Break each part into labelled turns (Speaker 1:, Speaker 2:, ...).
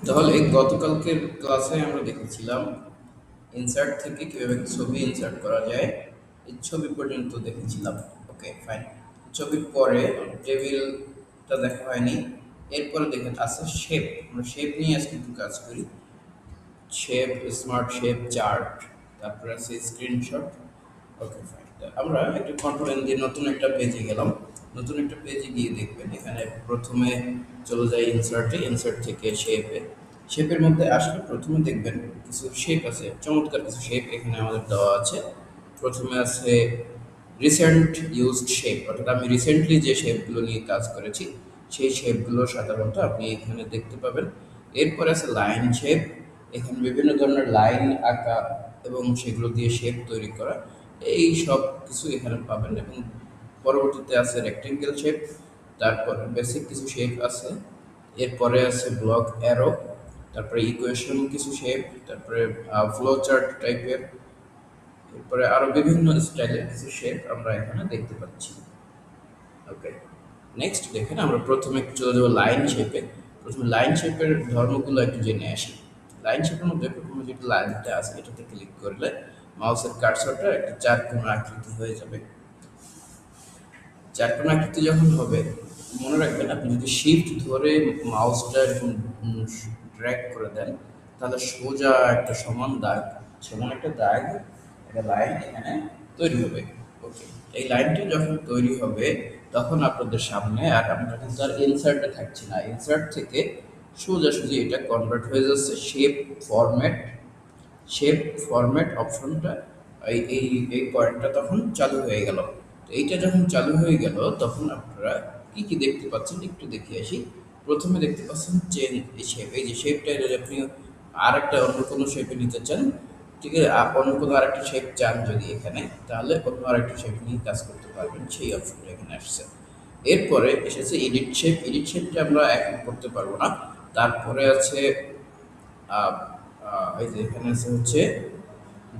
Speaker 1: তাহলে গতকালকের ক্লাসে আমরা দেখেছিলাম ইনসার্ট থেকে কিভাবে ছবি ইনসার্ট করা যায়। এই ছবি পর্যন্ত দেখেছিলাম। ওকে, ফাইন। ছবির পরে টেবিলটা দেখা হয়নি। এরপরে দেখেন আছে শেপ। আমরা শেপ নিয়ে আজকে একটু কাজ করি। শেপ, স্মার্ট শেপ, চার্ট, তারপরে আছে স্ক্রিনশট। ওকে, ফাইন। আমরা একটা কন্ট্রোল এন দিয়ে নতুন একটা পেজে গেলাম। নতুন একটা পেজে গিয়ে দেখবেন এখানে প্রথমে চলে যায় ইনসার্টে, ইনসার্ট থেকে শেপে। শেপের মধ্যে আসলে প্রথমে দেখবেন কিছু শেপ আছে, চমৎকার কিছু শেপ এখানে আমাদের দেওয়া আছে। প্রথমে আছে রিসেন্ট ইউজড শেপ, অর্থাৎ আমি রিসেন্টলি যে শেপগুলো নিয়ে কাজ করেছি সেই শেপগুলো সাধারণত আপনি এখানে দেখতে পাবেন। এরপরে আছে লাইন শেপ। এখানে বিভিন্ন ধরনের লাইন আঁকা এবং সেগুলো দিয়ে শেপ তৈরি করা, এই সব কিছু এখানে পাবেন। এবং পরবর্তীতে আছে রেক্টেঙ্গেল শেপ, তারপর বেসিক কিছু শেপ আছে। এরপরে আছে ব্লক অ্যারো, তারপরে ইকুয়েশন কিছু শেপ, তারপরে ফ্লো চার্ট টাইপের, এরপরে আরো বিভিন্ন স্টাইলের কিছু শেপ আমরা এখানে দেখতে পাচ্ছি। ওকে, নেক্সট দেখেন আমরা প্রথমে চলে যাবো লাইন শেপে। প্রথমে লাইন শেপের ধর্মগুলো একটু জেনে আসি। লাইন শেপের মধ্যে প্রথমে যেটা লাইনটা আছে এটাতে ক্লিক করলে মাউসের কার্সরটা একটা চারকোণ আকৃতি হয়ে যাবে। চারকোণ আকৃতি যখন হবে, মনে রাখবেন আপনি যদি শিফট ধরে মাউসটা এরকম ড্র্যাগ করে দেন, তাহলে সোজা একটা সমান দাগ, সমান একটা দাগ, একটা লাইন এখানে তৈরি হবে। ওকে, এই লাইনটা যখন তৈরি হবে তখন আপনাদের সামনে আর আমরা কিন্তু আর ইনসার্টে থাকছি না, ইনসার্ট থেকে সোজাসুজি এটা কনভার্ট হয়ে যাচ্ছে ফরম্যাট শেপ ফরম্যাট অপশনটা। এই এই এই পয়েন্টটা তখন চালু হয়ে গেল। তো এইটা যখন চালু হয়ে গেল তখন আপনারা কি কি দেখতে পাচ্ছেন একটু দেখে আসি। প্রথমে দেখতে পাচ্ছেন চেন এই শেপ, এই যে শেপটা যদি আপনি আর একটা অন্য কোনো শেপে নিতে চান, ঠিক আছে, অন্য কোনো আরেকটা শেপ চান যদি এখানে, তাহলে অন্য আরেকটা শেপ নিয়ে কাজ করতে পারবেন, সেই অপশনটা এখানে আসছে। এরপরে এসেছে এডিট শেপ। এডিট শেপটা আমরা এখন করতে পারবো না। তারপরে আছে আহ, এই যে এখানে আছে হচ্ছে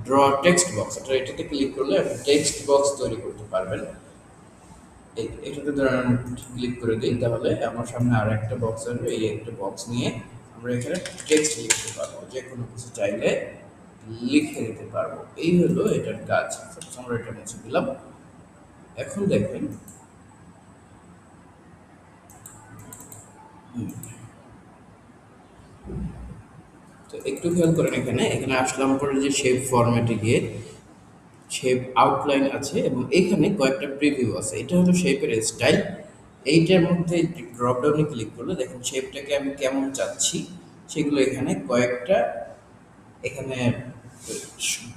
Speaker 1: ড্র টেক্সট বক্স, এটাতে ক্লিক করলে আপনি টেক্সট বক্স তৈরি করতে পারবেন। এটাতে ধরেন ক্লিক করে দিই, তাহলে আমার সামনে আর একটা বক্স আসবে। এই একটা বক্স নিয়ে আমরা এখানে টেক্সট লিখতে পারবো, যে কোনো কিছু চাইলে লিখে দিতে পারবো। এই হলো এটার কাজ। আমরা এটা মুছে দিলাম। এখন দেখেন, তো একটু খেয়াল করেন, এখানে এখানে আসলাম পরে যে শেপ ফরম্যাটে গিয়ে শেপ আউটলাইন আছে এবং এখানে কয়েকটা প্রিভিউ আছে। এটা হলো শেপের স্টাইল। এইটার মধ্যে ড্রপডাউনে ক্লিক করলে দেখুন শেপটাকে আমি কেমন চাচ্ছি সেগুলো এখানে কয়েকটা এখানে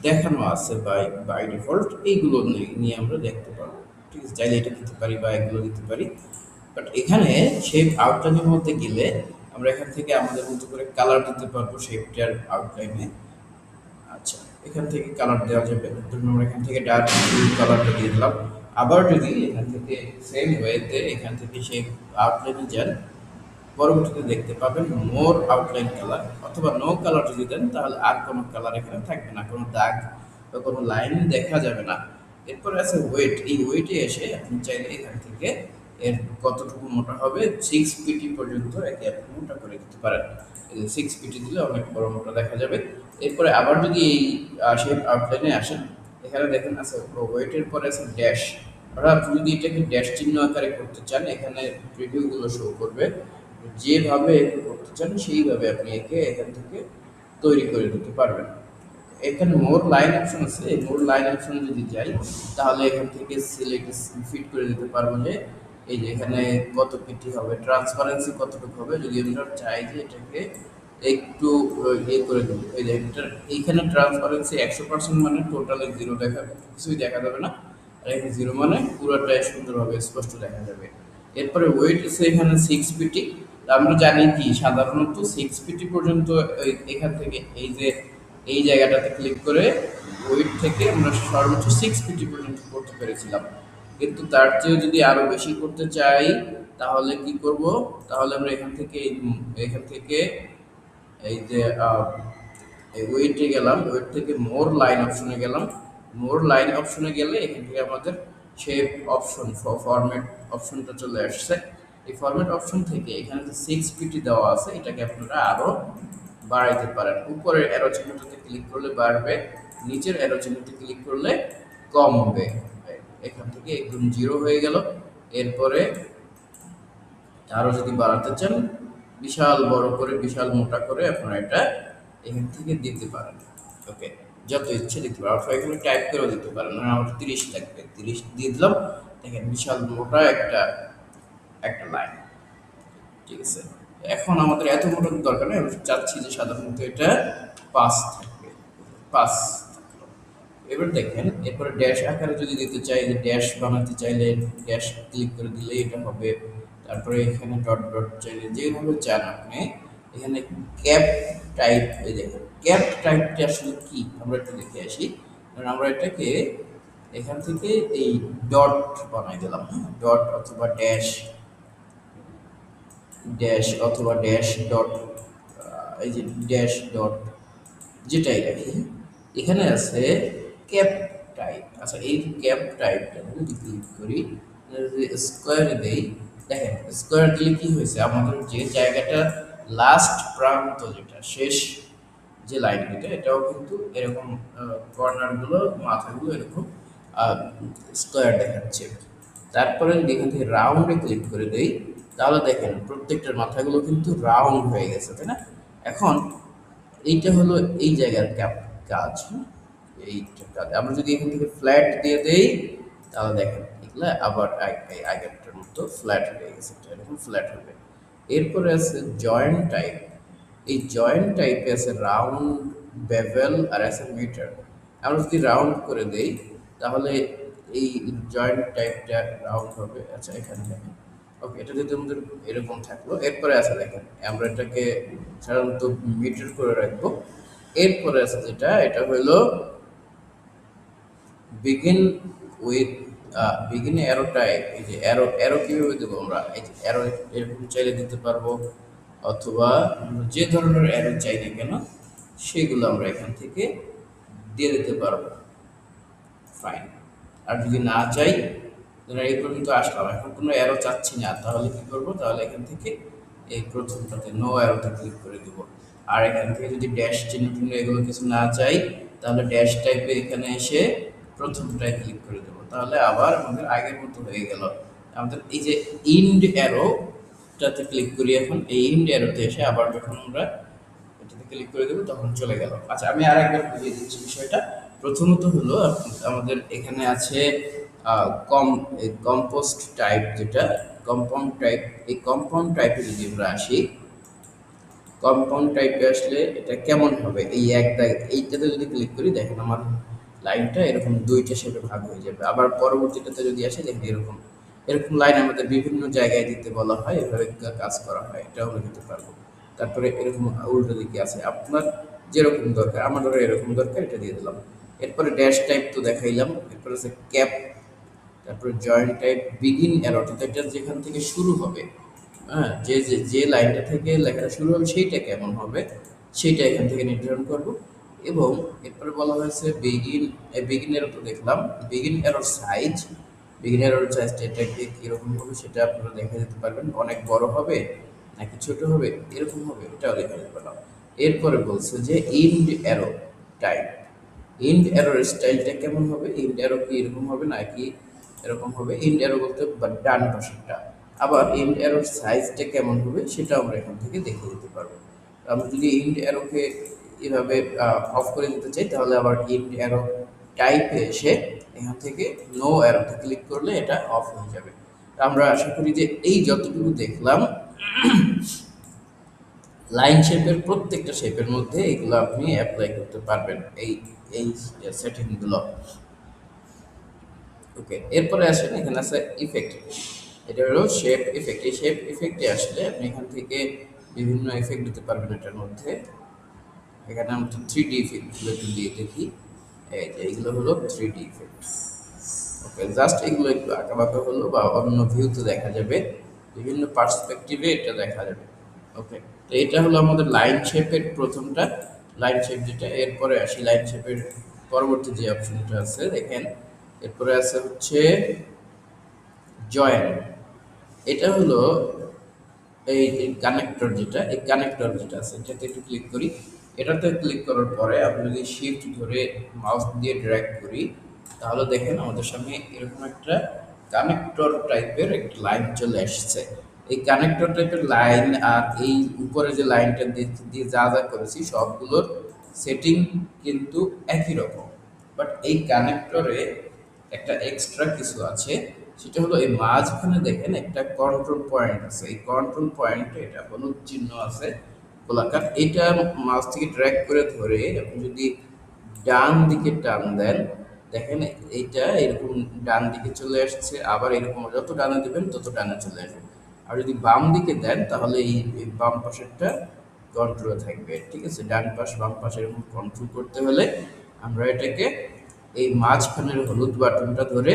Speaker 1: দেখানো আছে বাই বাই ডিফল্ট। এইগুলো নিয়ে আমরা দেখতে পারবো, ঠিক আছে। চাইলে এটা দিতে পারি বা এগুলো দিতে পারি। বাট এখানে শেপ আউটলাইনের মধ্যে গেলে আমরা এখান থেকে আমাদের মতো করে কালার দিতে পারবো শেপটার আউটলাইনে। আচ্ছা, এখান থেকে কালার দেওয়া যাবে। ধরুন আমরা এখান থেকে ডার্ক ব্লু কালারটা দিয়ে দিলাম। আবার যদি এখান থেকে সেম ওয়েতে এখান থেকে সেই আউটলাইনে যান, পরবর্তীতে দেখতে পাবেন মোর আউটলাইন কালার, অথবা নো কালার যদি দেন তাহলে আর কোনো কালার এখানে থাকবে না, কোনো দাগ বা কোনো লাইন দেখা যাবে না। এরপরে আছে ওয়েট। এই ওয়েটে এসে আপনি চাইলে এখান থেকে এর কতটুকু মোটা হবে 6 পিটি পর্যন্ত একে আপনি মোটা করে দিতে পারেন। 6 পিটি দিলে অনেক বড় মোটা দেখা যাবে। এরপরে আবার যদি এই শেপ আউটলাইনে আসেন, এখানে দেখেন আছে ওয়েটের পরে আছে ড্যাশ। অর্থাৎ আপনি যদি এটাকে ড্যাশ চিহ্ন আকারে করতে চান, এখানে প্রিভিউগুলো শো করবে। যেভাবে একে করতে চান সেইভাবে আপনি একে এখান থেকে তৈরি করে দিতে পারবেন। এখানে মোর লাইন অপশন আছে। এই মোর লাইন অপশনে যদি যাই, তাহলে এখান থেকে সিলেক্ট ফিট করে দিতে পারবো যে এই যে এখানে কত পিটি হবে, ট্রান্সপারেন্সি কতটুকু হবে। যদি আমরা চাই যে এটাকে একটু ইয়ে করে দেবো, এই যে এইখানে ট্রান্সপারেন্সি 100% মানে টোটালে জিরো দেখাবে, কিছুই দেখা যাবে না। আর এখানে জিরো মানে পুরোটাই সুন্দরভাবে স্পষ্ট দেখা যাবে। এরপরে ওয়েট আছে এখানে 6 পিটি। আমরা জানি কি সাধারণত 6 পিটি পর্যন্ত এখান থেকে এই যে এই জায়গাটাতে ক্লিক করে ওয়েট থেকে আমরা সর্বোচ্চ 6 পিটি পর্যন্ত করতে পেরেছিলাম। কিন্তু তার চেয়েও যদি আরো বেশি করতে চাই তাহলে কি করব, তাহলে আমরা এখান থেকে এই যে এই ওয়েটে গেলাম, ওয়েট থেকে মোর লাইন অপশনে গেলাম। মোর লাইন অপশনে গেলে এখান থেকে আমাদের শেপ অপশন ফরম্যাট অপশনটা চলে আসছে। এই ফরম্যাট অপশন থেকে এখানে যে 6 পিটি দেওয়া আছে এটাকে আপনারা আরো বাড়াইতে পারেন। উপরের অ্যারো চিহ্নটাতে ক্লিক করলে বাড়বে, নিচের অ্যারো চিহ্নতে ক্লিক করলে কমবে। এখান থেকে একদম 0 হয়ে গেল। এরপরে আরো যদি বাড়াতে চান বিশাল বড় করে বিশাল মোটা করে আপনারা এটা এখান থেকে দিতে পারেন। ওকে, যত ইচ্ছে দিতে পারেন, অথবা এখানে টাইপ করেও দিতে পারেন। আমার 30 লাগবে, 30 দিয়ে দিলাম। দেখেন বিশাল মোটা একটা একটা লাইন। ঠিক আছে, এখন আমাদের এত মোটা দরকার নেই, আমরা চাচ্ছি যে সাধারণত এটা 5 থাকবে, 5 থাকলো। এবার দেখেন এরপরে ড্যাশ আকারে যদি দিতে চাই, যে ড্যাশ বানাতে চাইলে ড্যাশ ক্লিক করে দিলে এটা হবে। তারপরে এখানে ডট ডট চাইলে যেভাবে চান আপনি। এখানে ক্যাপ টাইপ, এই দেখেন ক্যাপ টাইপটা আসলে কি আমরা একটু দেখে আসি। কারণ আমরা এটাকে এখান থেকে এই ডট বানাই দিলাম, হ্যাঁ, ডট অথবা ড্যাশ, ড্যাশ অথবা ড্যাশ ডট, এই যে ড্যাশ ডট যেটাই রাখি। এখানে আছে ক্যাপ টাইপ। আচ্ছা, এই ক্যাপ টাইপটা যদি ক্লিক করি, যদি স্কোয়ারে দেই, দেখেন স্কোয়ার দিলে কি হয়েছে, আমাদের যে জায়গাটা লাস্ট প্রান্ত, যেটা শেষ যে লাইনটা, এটাও কিন্তু এরকম কর্নারগুলো মাথাগুলো এরকম স্কোয়ার দেখাচ্ছে। তারপরে যদি এখান থেকে রাউন্ডে ক্লিক করে দেই, তাহলে দেখেন প্রত্যেকটার মাথাগুলো কিন্তু রাউন্ড হয়ে গেছে, তাই না? এখন এইটা হলো এই জায়গার কাজ, হ্যাঁ? এইটা কাজ। আমরা যদি এখান থেকে ফ্ল্যাট দিয়ে দেই, তাহলে দেখেন এগুলা আবার আগেরটার মতো ফ্ল্যাট হয়ে গেছে, এরকম ফ্ল্যাট হবে। এরপরে আছে জয়েন্ট টাইপ। এই জয়েন্ট টাইপে আছে রাউন্ড, বেভেল আর আছে মিটার। আমরা যদি রাউন্ড করে দেই, তাহলে এই জয়েন্ট টাইপটা রাউন্ড হবে। আচ্ছা, এখানে দেখেন, ওকে, এটা যদি আমাদের এরকম থাকলো। এরপরে আছে দেখেন, আমরা এটাকে সাধারণত মিটার করে রাখবো। এরপরে আছে যেটা, এটা হলো begin with begin arrow type. এই যে অ্যারো, অ্যারো কিভাবে দেবো আমরা, এই যে অ্যারো এরকম চাইলে দিতে পারবো, অথবা আমরা যে ধরনের অ্যারো চাই না কেন সেগুলো আমরা এখান থেকে দিয়ে দিতে পারবো। ফাইন। আর যদি না চাই, ধরেন এই পর্যন্ত আসলাম, এখন কোনো অ্যারো চাচ্ছি না, তাহলে কি করব, তাহলে এখান থেকে এই প্রথমটাতে নো অ্যারোতে ক্লিক করে দেব। আর এখান থেকে যদি ড্যাশ চিহ্ন টিহ্ন এগুলো কিছু না চাই, তাহলে ড্যাশ টাইপে এখানে এসে প্রথমটায় ক্লিক করে দেব। তাহলে আবার আমাদের আগের মতো হয়ে গেল। আমাদের এই যে ইন্ড অ্যারোটাতে ক্লিক করি, এখন এই ইন্ড অ্যারোতে এসে আবার যখন আমরা এটাতে ক্লিক করে দেবো তখন চলে গেল। আচ্ছা, আমি আরেকবার বুঝিয়ে দিচ্ছি বিষয়টা। প্রথমত হলো আমাদের এখানে আছে কম্পোস্ট টাইপ, যেটা কম্পাউন্ড টাইপ। এই কম্পাউন্ড টাইপে যদি আমরা আসি, কম্পাউন্ড টাইপে আসলে এটা কেমন হবে, এই এইটাতে যদি ক্লিক করি, দেখেন আমার লাইনটা এরকম দুইটা শেপে ভাগ হয়ে যাবে। আবার পরবর্তীটাতে যদি আসে, দেখেন এরকম এরকম লাইন আমাদের বিভিন্ন জায়গায় দিতে বলা হয়, এভাবে কাজ করা হয়, এটাও আমরা দিতে পারবো। তারপরে এরকম উল্টো দিকে আছে, আপনার যেরকম দরকার, আমার ধরো এরকম দরকার, এটা দিয়ে দিলাম। এরপরে ড্যাশ টাইপ তো দেখাইলাম। এরপরে আছে ক্যাপ, তারপরে জয়েন্ট টাইপ, বিগিন অ্যারো, এটা যেখান থেকে শুরু হবে, হ্যাঁ, যে যে যে লাইনটা থেকে লেখাটা শুরু হবে সেইটা কেমন হবে সেইটা এখান থেকে নির্ধারণ করব। এবং এরপরে বলা হয়েছে বিগিন, বিগিন অ্যারো তো দেখলাম, বিগিন অ্যারোর সাইজ, বিগিন অ্যারোর সাইজটা এটা কীরকম হবে সেটা আপনারা দেখে দিতে পারবেন। অনেক বড় হবে নাকি ছোট হবে, এরকম হবে, এটাও দেখে দিতে পারলাম। এরপরে বলছে যে ইন্ড অ্যারো টাইপ, ইন্ড অ্যারোর স্টাইলটা কেমন হবে, ইন্ড অ্যারো কি এরকম হবে নাকি এরকম হবে। ইন্ড অ্যারো বলতে ডান পাশেরটা। আবার ইন্ড অ্যারোর সাইজটা কেমন হবে সেটা আমরা এখান থেকে দেখে দিতে পারবো। আমরা যদি ইন্ড অ্যারোকে এভাবে অফ করে দিতে চাই, তাহলে আবার ইন্ড অ্যারো টাইপে এসে এখান থেকে নো অ্যারোতে ক্লিক করলে এটা অফ হয়ে যাবে। আমরা আশা করি যে এই যতটুকু দেখলাম লাইন শেপের প্রত্যেকটা শেপের মধ্যে এগুলো আপনি অ্যাপ্লাই করতে পারবেন, এই এই সেটিংগুলো। ওকে, এরপরে আসেন, এখানে আছে ইফেক্ট। এটা হলো শেপ ইফেক্ট। এই শেপ ইফেক্টে আসলে আপনি এখান থেকে বিভিন্ন ইফেক্ট দিতে পারবেন এটার মধ্যে। এখানে আমরা 3D ইফেক্টগুলো একটু দিয়ে দেখি। এই যে এইগুলো হলো 3D ইফেক্ট। ওকে, জাস্ট এগুলো একটু আঁকাবাঁকা হলো বা অন্য ভিউতে দেখা যাবে, বিভিন্ন পার্সপেক্টিভে এটা দেখা যাবে। ওকে, তো এটা হলো আমাদের লাইন শেপের প্রথমটা, লাইন শেপ যেটা। এরপরে আসি লাইন শেপের পরবর্তী যে অপশনটা আছে, দেখেন এরপরে আছে হচ্ছে জয়েন। এটা হলো এই কানেক্টর যেটা, এই কানেক্টর যেটা আছে এটাতে একটু ক্লিক করি। এটাতে ক্লিক করার পরে আপনি যদি শিফট ধরে মাউস দিয়ে ড্র্যাগ করি, তাহলে দেখেন আমাদের সামনে এরকম একটা কানেক্টর টাইপের একটা লাইন চলে আসছে। এই কানেক্টর টাইপের লাইন আর এই উপরে যে লাইনটা দিয়ে দিয়ে যা যা করেছি সবগুলোর সেটিং কিন্তু একই রকম। বাট এই কানেক্টরে একটা এক্সট্রা কিছু আছে, সেটা হলো এই মাঝখানে দেখেন একটা কন্ট্রোল পয়েন্ট আছে। এই কন্ট্রোল পয়েন্টে এটা হলুদ চিহ্ন আছে গোলাকার, এটা মাঝ থেকে ড্র্যাগ করে ধরে আপনি যদি ডান দিকে টান দেন, দেখেন এইটা এরকম ডান দিকে চলে আসছে, আবার এরকম যত ডানে দেবেন তত ডানে চলে আসবে। আর যদি বাম দিকে দেন তাহলে এই বাম পাশেরটা কন্ট্রোলে থাকবে। ঠিক আছে, ডান পাশ বাম পাশ এরকম কন্ট্রোল করতে হলে আমরা এটাকে এই মাঝখানের হলুদ বাটনটা ধরে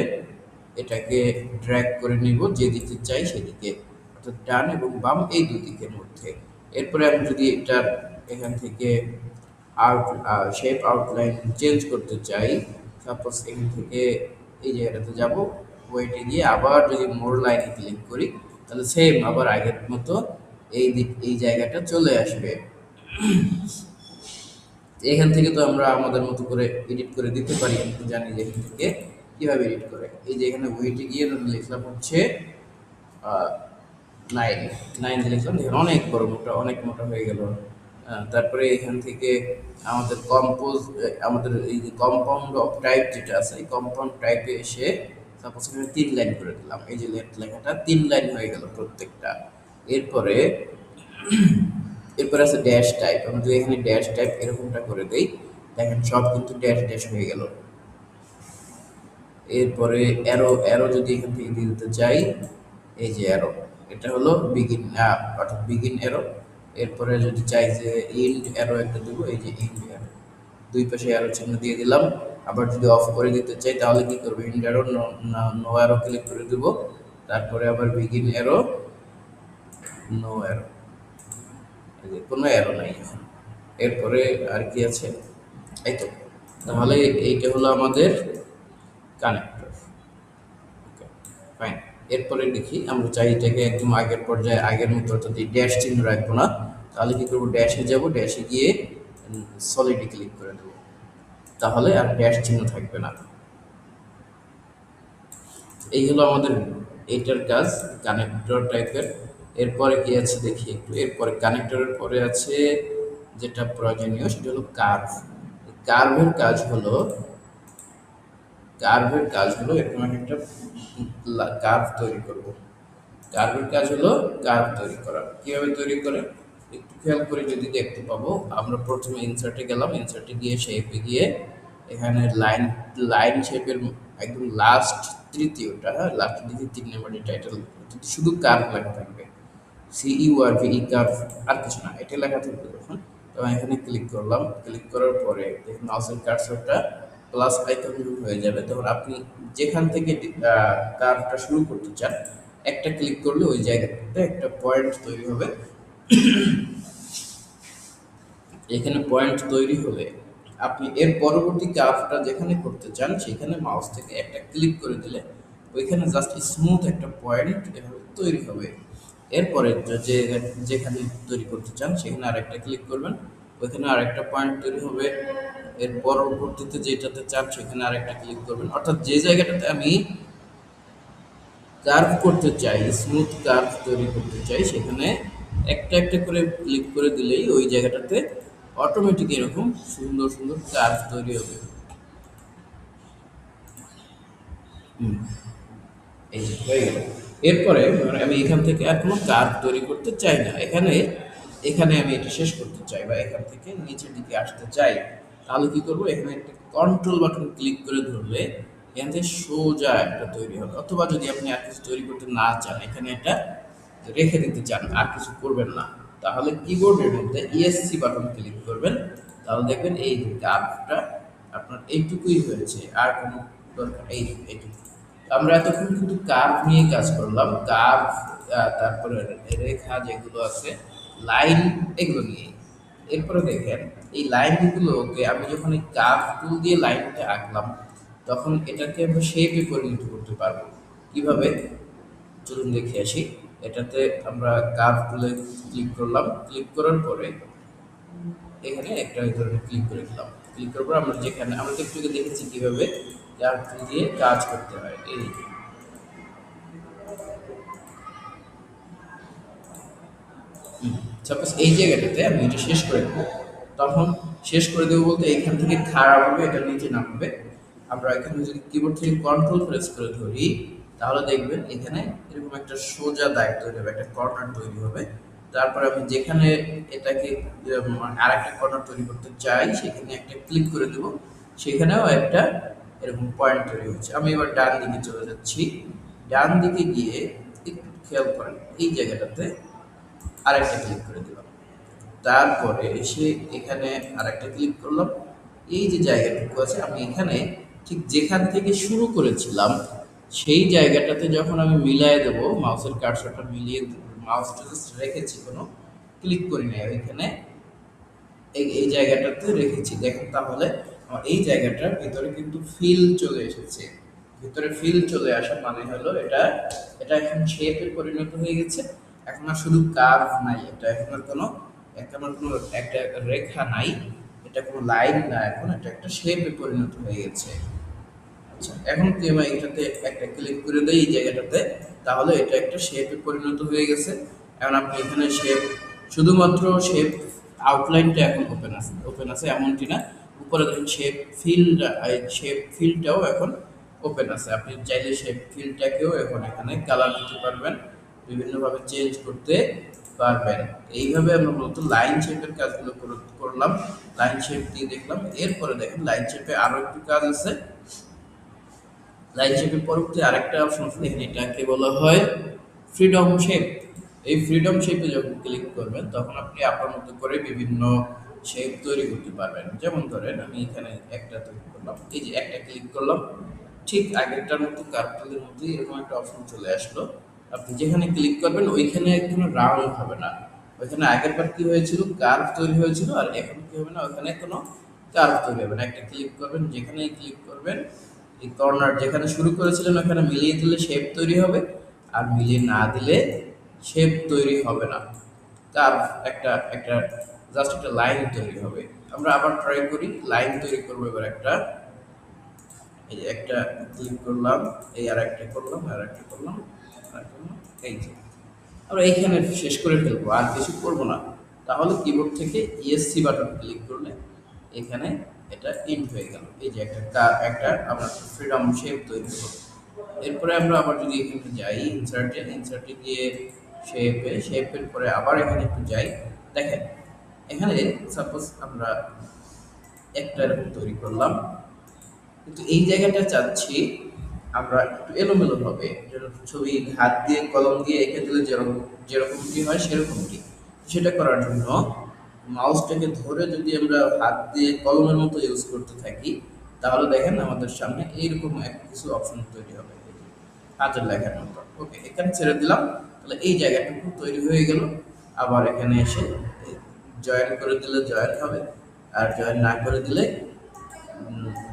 Speaker 1: এটাকে ড্র্যাগ করে নিব যেদিকে চাই সেদিকে, অর্থাৎ ডান এবং বাম এই দুদিকের মধ্যে। এরপরে আমি যদি এটা এখান থেকে আউট শেপ আউটলাইন চেঞ্জ করতে চাই, সাপোজ এখান থেকে এই জায়গাটাতে যাব, ওয়েটে গিয়ে আবার যদি মোর লাইনে ক্লিক করি, তাহলে সেম আবার আগের মতো এই দিক এই জায়গাটা চলে আসবে। এখান থেকে তো আমরা আমাদের মতো করে এডিট করে দিতে পারি, আমি তো জানি যে এখান থেকে কিভাবে এডিট করে। এই যে এখানে ওয়েটে গিয়ে আমি লিখলাম হচ্ছে 9, 9 দিয়ে লিখলাম, দেখেন অনেক বড় মোটা, অনেক মোটা হয়ে গেল। তারপরে এখান থেকে আমাদের আমাদের এই যে কম্পাউন্ড অফ টাইপ যেটা আছে, এই কম্পাউন্ড টাইপে এসে সাপোজ এখানে 3 লাইন করে দিলাম, এই যে লেখাটা 3 লাইন হয়ে গেল প্রত্যেকটা। এরপরে এরপরে আছে ড্যাশ টাইপ, আমি যদি এখানে ড্যাশ টাইপ এরকমটা করে দেই, দেখেন সব কিন্তু ড্যাশ ড্যাশ হয়ে গেল। এরপরে অ্যারো, অ্যারো যদি এখান থেকে দিয়ে দিতে চাই, এই যে অ্যারো, এটা হলো বিগিন অর্থাৎ বিগিন অ্যারো। এরপরে যদি চাই যে ইন্ড অ্যারো একটা দেবো, এই যে ইন্ড অ্যারো, দুই পাশে অ্যারো চিহ্ন দিয়ে দিলাম। আবার যদি অফ করে দিতে চাই তাহলে কি করবো, end arrow no arrow click করে দেবো, তারপরে আবার বিগিন অ্যারো, নো অ্যারো, এই যে কোনো অ্যারো নাই এখন। এরপরে আর কি আছে, এই তো। তাহলে এইটা হলো আমাদের কানেক্টর। ওকে, ফাইন। এরপরে দেখি আমরা চাই এটাকে একদম আগের পর্যায়ে আগের মতো, অর্থাৎ এই ড্যাশ চিহ্ন রাখবো না। তাহলে কি করবো, ড্যাশে যাব, ড্যাশে গিয়ে সলিডে ক্লিক করে দেবো, তাহলে আর ড্যাশ চিহ্ন থাকবে না। এই হলো আমাদের এইটার কাজ, কানেক্টর টাইপের। এরপরে কি আছে দেখি একটু, এরপরে কানেক্টরের পরে আছে যেটা প্রয়োজনীয়, সেটা হলো কার্ভ। কার্ভের কাজ হলো, এরকম একটা কার্ভ তৈরি করব। কার্ভের কাজ হলো কার্ভ তৈরি করা। কিভাবে তৈরি করে একটু খেয়াল করে যদি দেখতে পাবো, আমরা প্রথমে ইনসার্টে গেলাম, ইনসার্টে গিয়ে শেপে গিয়ে এখানে লাইন, লাইন শেপের একদম লাস্ট তৃতীয়টা, হ্যাঁ লাস্ট দিকে 3 নম্বরের টাইটেল শুধু কার্ভ লেখা থাকবে, CURV কার্ভ, আর কিছু না, এটা লেখা থাকবে তখন। তো আমি এখানে ক্লিক করলাম, ক্লিক করার পরে দেখুন মাউসের কার্সরটা প্লাস আইকন হয়ে যাবে, তখন আপনি যেখান থেকে কার্ভটা শুরু করতে চান একটা ক্লিক করলে ওই জায়গাটাতে একটা পয়েন্ট তৈরি হবে। এখানে পয়েন্ট তৈরি হলে আপনি এর পরবর্তী কার্ভটা যেখানে করতে চান সেখানে মাউস থেকে একটা ক্লিক করে দিলে ওইখানে জাস্ট স্মুথ একটা পয়েন্ট এভাবে তৈরি হবে। এরপরে যে যেখানে তৈরি করতে চান সেখানে আরেকটা ক্লিক করবেন, ওইখানে আরেকটা পয়েন্ট তৈরি হবে। এর পরবর্তীতে যেটাতে চান সেখানে আরেকটা ক্লিক করবেন, অর্থাৎ যে জায়গাটাতে আমি কার্ভ করতে চাই, স্মুথ কার্ভ তৈরি করতে চাই, সেখানে একটা একটা করে ক্লিক করে দিলেই ওই জায়গাটাতে অটোমেটিক এরকম সুন্দর সুন্দর কার্ভ তৈরি হবে। হুম, এই যে হয়ে গেল। এরপরে ধরুন আমি এখান থেকে আর কোনো কার্ভ তৈরি করতে চাই না, এখানে এখানে আমি এটা শেষ করতে চাই বা এখান থেকে নিচের দিকে আসতে চাই, তাহলে কি করবো, এখানে একটা কন্ট্রোল বাটন ক্লিক করে ধরলে এখান থেকে সোজা একটা তৈরি হবে। অথবা যদি আপনি আর কিছু তৈরি করতে না চান, এখানে একটা রেখে দিতে চান, আর কিছু করবেন না, তাহলে কিবোর্ডের মধ্যে ESC বাটন ক্লিক করবেন, তাহলে দেখবেন এই যে কার্ভটা আপনার এইটুকুই হয়েছে, আর কোনো দরকার এইটুকু। আমরা এতক্ষণ কিন্তু কার্ভ নিয়ে কাজ করলাম, কার্ভ, তারপরে রেখা যেগুলো আছে, লাইন, এগুলো নিয়ে। এরপরে দেখেন এই লাইনগুলোকে আমি যখন এই কার্ভ টুল দিয়ে লাইনটা আঁকলাম, তখন এটাকে আমরা শেপে পরিণত করতে পারবো। কিভাবে, চলুন দেখে আসি। এটাতে আমরা কার্ভ টুলে ক্লিক করলাম। ক্লিক করার পরে এখানে একটা এই ধরনের ক্লিক করে দিলাম। ক্লিক করার পর আমরা যেখানে আমরা তো একটু আগে দেখেছি কিভাবে কার্ভ টুল দিয়ে কাজ করতে হয়। এই সাপোজ এই জায়গাটাতে আমি এটা শেষ করে দেবো, তখন শেষ করে দেবো বলতে এইখান থেকে খাড়া হবে, এটা নিচে নামবে। আমরা এখানে যদি কিবোর্ড থেকে কন্ট্রোল প্রেস করে ধরি, তাহলে দেখবেন এখানে এরকম একটা সোজা দাগ তৈরি হবে, একটা কর্নার তৈরি হবে। তারপরে আমি যেখানে এটাকে আর একটা কর্নার তৈরি করতে চাই সেখানে একটা ক্লিক করে দেবো, সেখানেও একটা এরকম পয়েন্ট তৈরি হচ্ছে। আমি এবার ডান দিকে চলে যাচ্ছি। ডান দিকে গিয়ে একটু খেয়াল করেন এই জায়গাটাতে আরেকটা ক্লিক করে দিলাম। তারপরে এসে এখানে আরেকটা ক্লিক করলাম। এই যে জায়গাটুকু আছে আমি এখানে ঠিক যেখান থেকে শুরু করেছিলাম সেই জায়গাটাতে যখন আমি মিলায়ে দেবো, মাউসের কার্সরটা মিলিয়ে মাউসটা জাস্ট রেখেছি, কোনো ক্লিক করি নাই ওইখানে, এই জায়গাটাতে রেখেছি। দেখেন তাহলে আমার এই জায়গাটার ভিতরে কিন্তু ফিল চলে এসেছে। ভিতরে ফিল চলে আসা মানে হলো এটা এটা এখন শেপে পরিণত হয়ে গেছে। এখন আর শুধু কার্ভ নাই, এটা এখন আর কোনো একটা রেখা নাই, এটা কোনো লাইন না, এখন এটা একটা শেপে পরিণত হয়ে গেছে। আচ্ছা, এখন কি আমি এটাতে একটা ক্লিক করে দেই এই জায়গাটাতে, তাহলে এটা একটা শেপে পরিণত হয়ে গেছে। এখন আপনি এখানে শেপ, শুধুমাত্র শেপ আউটলাইনটা এখন ওপেন আছে এমনটি না, উপরে দেখুন শেপ ফিলটাও এখন ওপেন আছে। আপনি চাইলে শেপ ফিলটাকেও এখন এখানে কালার দিতে পারবেন, বিভিন্নভাবে চেঞ্জ করতে পারবেন। এইভাবে আমরা মূলত লাইন শেপের কাজগুলো করলাম। লাইন শেপ দিয়ে দেখলাম। এরপরে দেখেন লাইন শেপে আরো একটু কাজ আছে। লাইন শেপের পরবর্তী আরেকটা অপশন আছে, দেখেন এটাকে বলা হয় ফ্রিডম শেপ। এই ফ্রিডম শেপে যখন ক্লিক করবেন তখন আপনি আপনার মতো করে বিভিন্ন শেপ তৈরি করতে পারবেন। যেমন ধরেন আমি এখানে একটা তৈরি করলাম, এই যে একটা ক্লিক করলাম, ঠিক আগেরটার মতো কার্ভেলের মধ্যেই এরকম একটা অপশন চলে আসলো। আপনি যেখানে ক্লিক করবেন ওইখানে কোনো রাউন্ড হবে না। ওইখানে আগেরবার কি হয়েছিল, কার্ভ তৈরি হয়েছিল, আর এখন কি হবে না, ওখানে কোনো কার্ভ তৈরি হবে না। একটা ক্লিক করবেন, যেখানেই ক্লিক করবেন এই কর্নার যেখানে শুরু করেছিলেন ওখানে মিলিয়ে দিলে শেপ তৈরি হবে, আর মিলিয়ে না দিলে শেপ তৈরি হবে না। কার্ভ একটা একটা জাস্ট একটা লাইন তৈরি হবে। আমরা আবার ট্রাই করি, লাইন তৈরি করবো এবার একটা। এই যে একটা ক্লিক করলাম, এই আর একটা করলাম, আর একটা করলাম, আর একটা করলাম, এই যে আমরা এইখানে শেষ করে ফেলবো, আর কিছু করবো না। তাহলে কিবোর্ড থেকে ইএসসি বাটন ক্লিক করলে এখানে এটা ইন্ট হয়ে গেল। এই যে একটা আমরা ফ্রিডম শেপ তৈরি হলো। এরপরে আমরা আবার যদি এখানে যাই ইনসার্টে গিয়ে শেপের পরে আবার এখানে একটু যাই, দেখেন এখানে সাপোজ আমরা একটা এরকম তৈরি করলাম, কিন্তু এই জায়গাটা চাচ্ছি আমরা একটু এলোমেলো হবে, যেন ছবি হাত দিয়ে কলম দিয়ে এঁকে দিলে যেরকমটি হয় সেরকমটি। সেটা করার জন্য মাউসটাকে ধরে যদি আমরা হাত দিয়ে কলমের মতো ইউজ করতে থাকি, তাহলে দেখেন আমাদের সামনে এইরকম কিছু অপশন তৈরি হবে, হাতের লেখার মতো। ওকে, এখানে ছেড়ে দিলাম, তাহলে এই জায়গাটুকু তৈরি হয়ে গেল। আবার এখানে এসে জয়েন করে দিলে জয়েন হবে, আর জয়েন না করে দিলে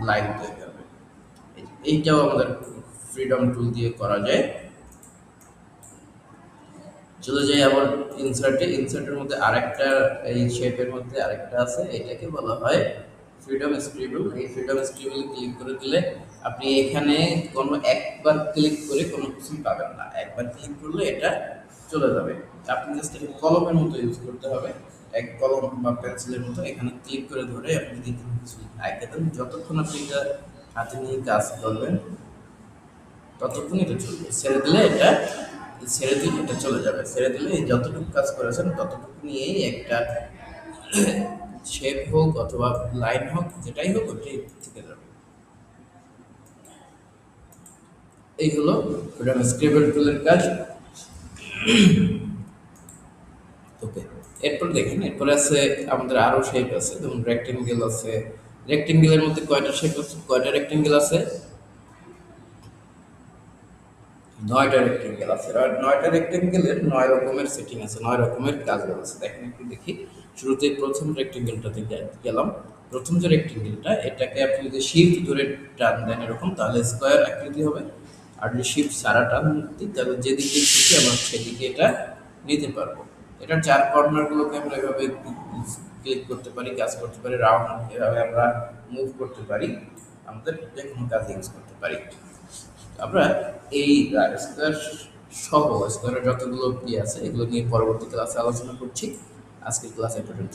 Speaker 1: লাইন তৈরি হবে। এইটাও আমাদের ফ্রিডম টুল দিয়ে করা যায়। চলে যাই আবার ইনসার্টের মধ্যে আরেকটা, এই শেপের মধ্যে আরেকটা আছে, এটাকে বলা হয় ফ্রিডম স্ক্রিবল। এই ফ্রিডম স্ক্রিবল ক্লিক করে দিলে আপনি এখানে কোনো একবার ক্লিক করে কোনো কিছুই পাবেন না, একবার ক্লিক করলে এটা চলে যাবে। আপনি জাস্ট কলমের মতো ইউজ করতে হবে, এক কলম বা পেন্সিলের মতো এখানে ক্লিক করে ধরে আপনি যদি কোনো কিছু আঁকে দেন, যতক্ষণ আপনি এটা হাতে নিয়ে কাজ করবেন ততক্ষণ এটা চলবে। ছেড়ে দিলে এটা চলে যাবে। ছেড়ে দিলে এই যতটুকু কাজ করেছেন ততটুকু নিয়েই একটা শেপ হোক অথবা লাইন হোক, যেটাই হোক ওটাই থেকে যাবে। এই হলো ফ্রিডম স্ক্রিবল টুলের কাজ। ওকে, এরপর দেখেন এরপরে আছে আমাদের আরো শেপ আছে, যেমন রেক্টেঙ্গেল আছে। রেক্টেঙ্গেলের মধ্যে কয়টা শেপ আছে, কয়টা রেক্টেঙ্গেল আছে? ৯টা রেক্টেঙ্গেল আছে। আর ৯টা রেক্টেঙ্গেলের ৯ রকমের সেটিং আছে, ৯ রকমের কাজগুলো আছে। দেখেন একটু দেখি। শুরুতে প্রথম রেক্টেঙ্গেলটাতে গেলাম। প্রথম যে রেক্টেঙ্গেলটা, এটাকে আপনি যদি শিফট ধরে টান দেন এরকম, তাহলে স্কোয়ার আকৃতি হবে। আর যদি শিফট ছাড়া টান দিই তাহলে যেদিকে খুশি আমরা সেদিকে এটা নিতে পারবো। এটার 4 কর্নারগুলোকে আমরা এভাবে ক্লিক করতে পারি, কাজ করতে পারি, রাউন্ড এভাবে আমরা মুভ করতে পারি, আমাদের যেকোনো কাজে ইউজ করতে পারি। আমরা এই স্কোয়ার সহ স্কোয়ারের যতগুলো আছে এগুলো নিয়ে পরবর্তী ক্লাসে আলোচনা করছি। আজকের ক্লাস এ পর্যন্ত।